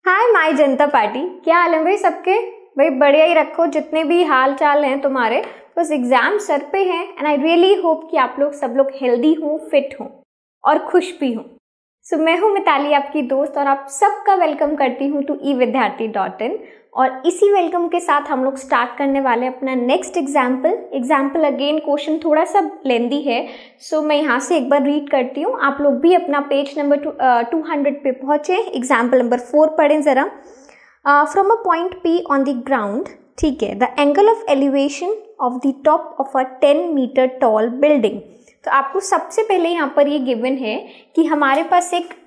Hi my Janata party, क्या हाल है भाई सबके। भाई बढ़िया ही रखो, जितने भी हाल चाल हैं तुम्हारे। बस एग्जाम सर पे हैं एंड आई रियली होप कि आप लोग सब लोग हेल्दी हो, फिट हो और खुश भी हो। सो मैं हूँ मिताली, आपकी दोस्त, और आप सबका वेलकम करती हूँ टू evidyarthi.in। और इसी वेलकम के साथ हम लोग स्टार्ट करने वाले हैं अपना नेक्स्ट एग्जाम्पल अगेन क्वेश्चन थोड़ा सा लेंदी है, सो मैं यहाँ से एक बार रीड करती हूँ। आप लोग भी अपना पेज नंबर 200 पे पहुँचे। एग्जाम्पल नंबर 4 पढ़ें ज़रा। From a point P on the ground, ठीक है, the angle of elevation of the top of a 10 metre tall building. तो आपको सबसे पहले यहाँ पर ये गिवन है कि हमारे पास एक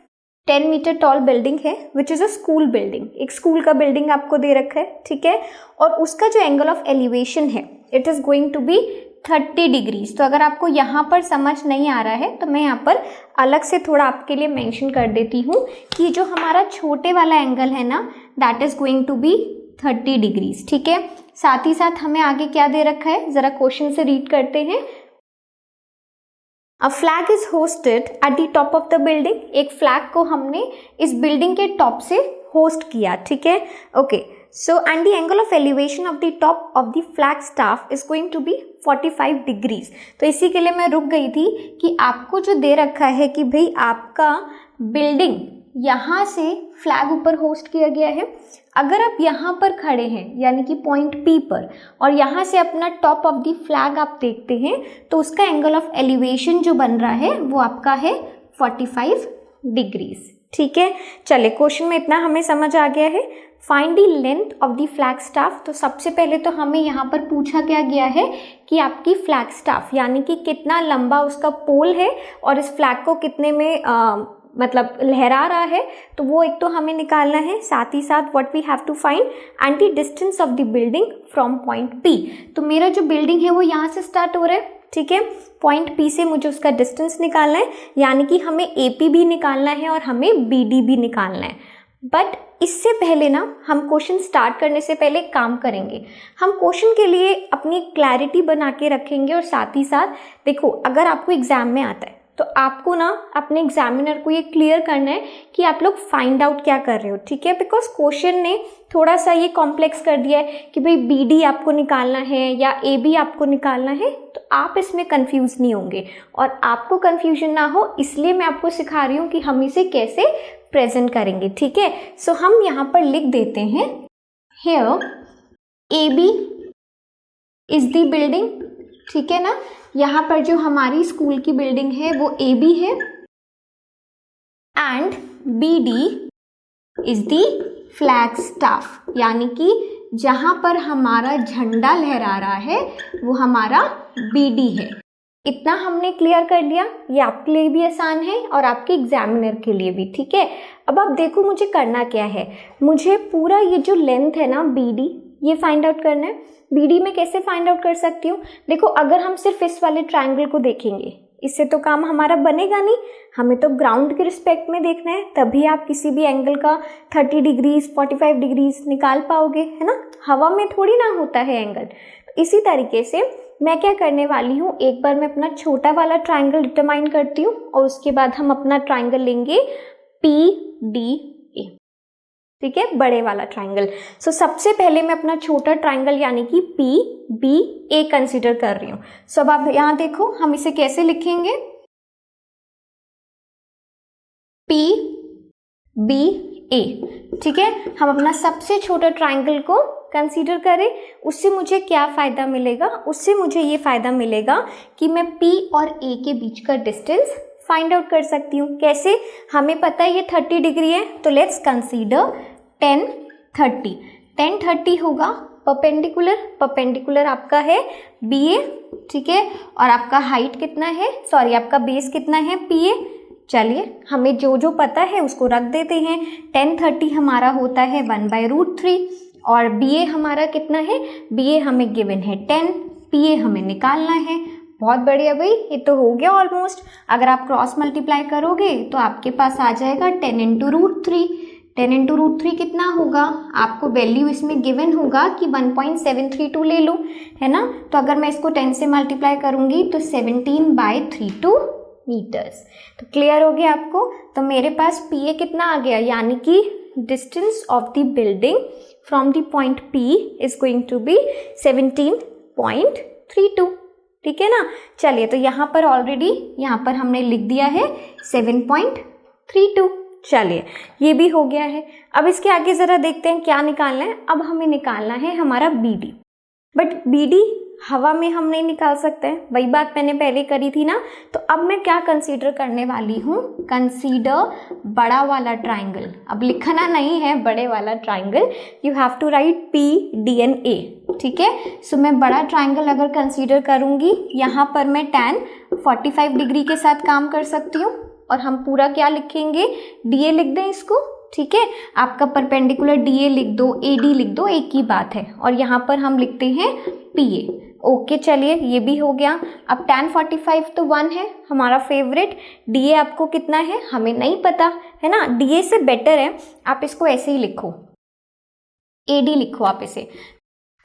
10 मीटर टॉल बिल्डिंग है which is a school building. एक स्कूल का बिल्डिंग आपको दे रखा है, ठीक है, और उसका जो एंगल ऑफ एलिवेशन है it is going to be 30 degrees. तो अगर आपको यहाँ पर समझ नहीं आ रहा है तो मैं यहाँ पर अलग से थोड़ा आपके लिए मेंशन कर देती हूँ कि जो हमारा छोटे वाला एंगल है ना, that is going to be 30 degrees, ठीक है। साथ ही साथ हमें आगे क्या दे रखा है, जरा क्वेश्चन से रीड करते हैं। A flag is hosted at the top of the building. एक फ्लैग को हमने इस बिल्डिंग के टॉप से होस्ट किया, ठीक है, okay. So and the angle of elevation of the top of the flag staff is going to be 45 degrees. तो इसी के लिए मैं रुक गई थी कि आपको जो दे रखा है कि भाई आपका बिल्डिंग यहाँ से फ्लैग ऊपर होस्ट किया गया है। अगर आप यहाँ पर खड़े हैं यानी कि पॉइंट P पर, और यहाँ से अपना टॉप ऑफ द फ्लैग आप देखते हैं, तो उसका एंगल ऑफ एलिवेशन जो बन रहा है वो आपका है 45 डिग्रीज, ठीक है। चले, क्वेश्चन में इतना हमें समझ आ गया है। Find the length of the flag staff. तो सबसे पहले तो हमें यहाँ पर पूछा क्या गया है कि आपकी फ्लैग स्टाफ यानी कि कितना लंबा उसका पोल है और इस फ्लैग को कितने में मतलब लहरा रहा है, तो वो एक तो हमें निकालना है। साथ ही साथ what we have to find and the distance of the building from point P। तो मेरा जो बिल्डिंग है वो यहाँ से स्टार्ट हो रहा है, ठीक है, पॉइंट P से मुझे उसका डिस्टेंस निकालना है, यानी कि हमें AP भी निकालना है और हमें BD भी निकालना है। बट इससे पहले ना, हम क्वेश्चन स्टार्ट करने से पहले काम करेंगे। हम क्वेश्चन के लिए अपनी क्लैरिटी बना के रखेंगे और साथ ही साथ देखो, अगर आपको एग्जाम में आता है तो आपको ना अपने एग्जामिनर को ये क्लियर करना है कि आप लोग फाइंड आउट क्या कर रहे हो, ठीक है। बिकॉज क्वेश्चन ने थोड़ा सा ये कॉम्प्लेक्स कर दिया है कि भाई BD आपको निकालना है या AB आपको निकालना है, तो आप इसमें कंफ्यूज नहीं होंगे। और आपको कंफ्यूजन ना हो इसलिए मैं आपको सिखा रही हूँ कि हम इसे कैसे प्रेजेंट करेंगे, ठीक है। सो हम यहाँ पर लिख देते हैं, here AB is the building, ठीक है ना। यहाँ पर जो हमारी स्कूल की बिल्डिंग है वो AB है and BD is the flag staff, यानी कि जहाँ पर हमारा झंडा लहरा रहा है वो हमारा BD है। इतना हमने क्लियर कर लिया। ये आपके लिए भी आसान है और आपके एग्जामिनर के लिए भी, ठीक है। अब आप देखो मुझे करना क्या है, मुझे पूरा ये जो लेंथ है ना BD, ये फाइंड आउट करना है। BD में कैसे फाइंड आउट कर सकती हूँ, देखो अगर हम सिर्फ इस वाले ट्रायंगल को देखेंगे इससे तो काम हमारा बनेगा नहीं, हमें तो ग्राउंड के रिस्पेक्ट में देखना है, तभी आप किसी भी एंगल का 30 डिग्रीज 45 डिग्रीज निकाल पाओगे, है ना। हवा में थोड़ी ना होता है एंगल। तो इसी तरीके से मैं क्या करने वाली हूँ, एक बार मैं अपना छोटा वाला ट्रायंगल डिटरमाइन करती हूँ और उसके बाद हम अपना ट्रायंगल लेंगे PDA, ठीक है, बड़े वाला ट्रायंगल। सो सबसे पहले मैं अपना छोटा ट्रायंगल यानी कि PBA कंसीडर कर रही हूँ। सो अब आप यहाँ देखो हम इसे कैसे लिखेंगे, PBA, ठीक है। हम अपना सबसे छोटा ट्रायंगल को कंसीडर करें, उससे मुझे क्या फायदा मिलेगा, उससे मुझे ये फायदा मिलेगा कि मैं P और A के बीच का डिस्टेंस फाइंड आउट कर सकती हूँ। कैसे, हमें पता है ये 30 डिग्री है, तो लेट्स कंसीडर 10 30 होगा परपेंडिकुलर आपका है BA, ठीक है, और आपका हाइट कितना है, सॉरी आपका बेस कितना है PA। चलिए हमें जो जो पता है उसको रख देते हैं। 10 30 हमारा होता है 1/√3 और BA हमारा कितना है, BA हमें गिवन है 10, PA हमें निकालना है। बहुत बढ़िया भाई, ये तो हो गया ऑलमोस्ट। अगर आप क्रॉस मल्टीप्लाई करोगे तो आपके पास आ जाएगा 10 × √3। 10 × √3 कितना होगा, आपको वैल्यू इसमें गिवन होगा कि 1.732 ले लो, है ना। तो अगर मैं इसको 10 से मल्टीप्लाई करूंगी तो 17/32 मीटर्स। तो क्लियर हो गया आपको। तो मेरे पास PA कितना आ गया, यानी कि distance of the building from the point P is going to be 17.32. ठीक है ना। चलिए तो यहाँ पर ऑलरेडी यहाँ पर हमने लिख दिया है 7.32। चलिए ये भी हो गया है। अब इसके आगे जरा देखते हैं क्या निकालना है। अब हमें निकालना है हमारा BD, बट BD हवा में हम नहीं निकाल सकते हैं, वही बात मैंने पहले करी थी ना। तो अब मैं क्या कंसीडर करने वाली हूँ, कंसीडर बड़ा वाला ट्राइंगल। अब लिखना नहीं है बड़े वाला triangle, you have to write PDNA, ठीक है। सो मैं बड़ा ट्राइंगल अगर कंसीडर करूंगी, यहाँ पर मैं tan 45 डिग्री के साथ काम कर सकती हूँ, और हम पूरा क्या लिखेंगे, DA लिख दें इसको, ठीक है। आपका परपेंडिकुलर DA लिख दो, AD लिख दो, एक ही बात है। और यहाँ पर हम लिखते हैं PA। ओके चलिए ये भी हो गया। अब tan 45 तो 1 है हमारा फेवरेट, DA आपको कितना है हमें नहीं पता है ना। DA से बेटर है आप इसको ऐसे ही लिखो, AD लिखो आप इसे,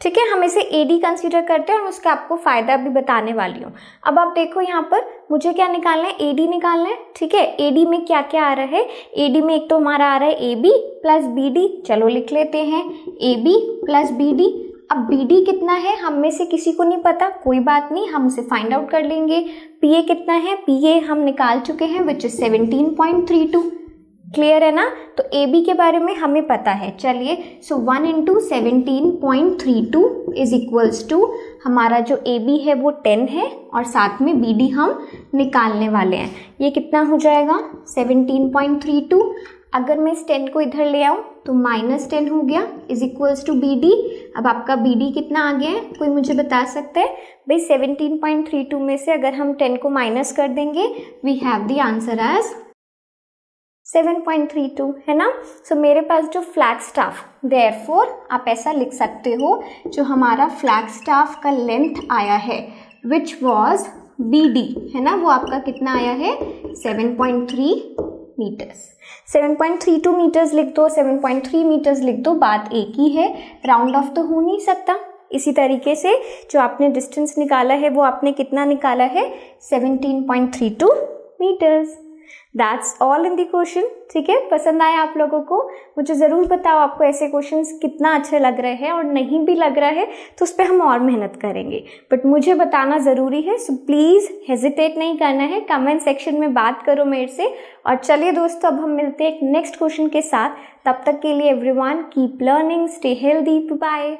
ठीक है। हम इसे AD कंसीडर करते हैं और उसका आपको फायदा भी बताने वाली हूँ। अब आप देखो यहाँ पर मुझे क्या निकालना है, AD निकालना है, ठीक है। AD में क्या क्या आ रहा है, AD में एक तो हमारा आ रहा है AB प्लस BD, चलो लिख लेते हैं AB प्लस BD। अब BD कितना है हम में से किसी को नहीं पता, कोई बात नहीं, हम उसे फाइंड आउट कर लेंगे। PA कितना है, PA हम निकाल चुके हैं विच इज 17.32, क्लियर है ना। तो AB के बारे में हमें पता है। चलिए सो 1 इंटू 17.32 इज इक्वल्स टू, हमारा जो AB है वो 10 है और साथ में BD हम निकालने वाले हैं। ये कितना हो जाएगा 17.32। अगर मैं इस 10 को इधर ले आऊँ तो -10 हो गया इज इक्वल्स टू BD। अब आपका BD कितना आ गया है, कोई मुझे बता सकता है भाई। 17.32 में से अगर हम 10 को माइनस कर देंगे, we have the answer as 7.32, है ना। सो मेरे पास जो फ्लैग स्टाफ, देयरफॉर आप ऐसा लिख सकते हो, जो हमारा फ्लैग स्टाफ का लेंथ आया है विच वॉज BD, है ना, वो आपका कितना आया है 7.3 मीटर्स। 7.32 मीटर्स लिख दो, 7.3 मीटर्स लिख दो, बात एक ही है, राउंड ऑफ तो हो नहीं सकता। इसी तरीके से जो आपने डिस्टेंस निकाला है वो आपने कितना निकाला है 17.32 metres. That's all in the question, ठीक है। पसंद आया आप लोगों को, मुझे ज़रूर बताओ आपको ऐसे क्वेश्चंस कितना अच्छे लग रहे हैं, और नहीं भी लग रहा है तो उस पर हम और मेहनत करेंगे, बट मुझे बताना ज़रूरी है। सो प्लीज़ हेजिटेट नहीं करना है, कमेंट सेक्शन में बात करो मेरे से। और चलिए दोस्तों अब हम मिलते हैं एक नेक्स्ट क्वेश्चन के साथ, तब तक के लिए everyone keep learning, stay healthy, bye.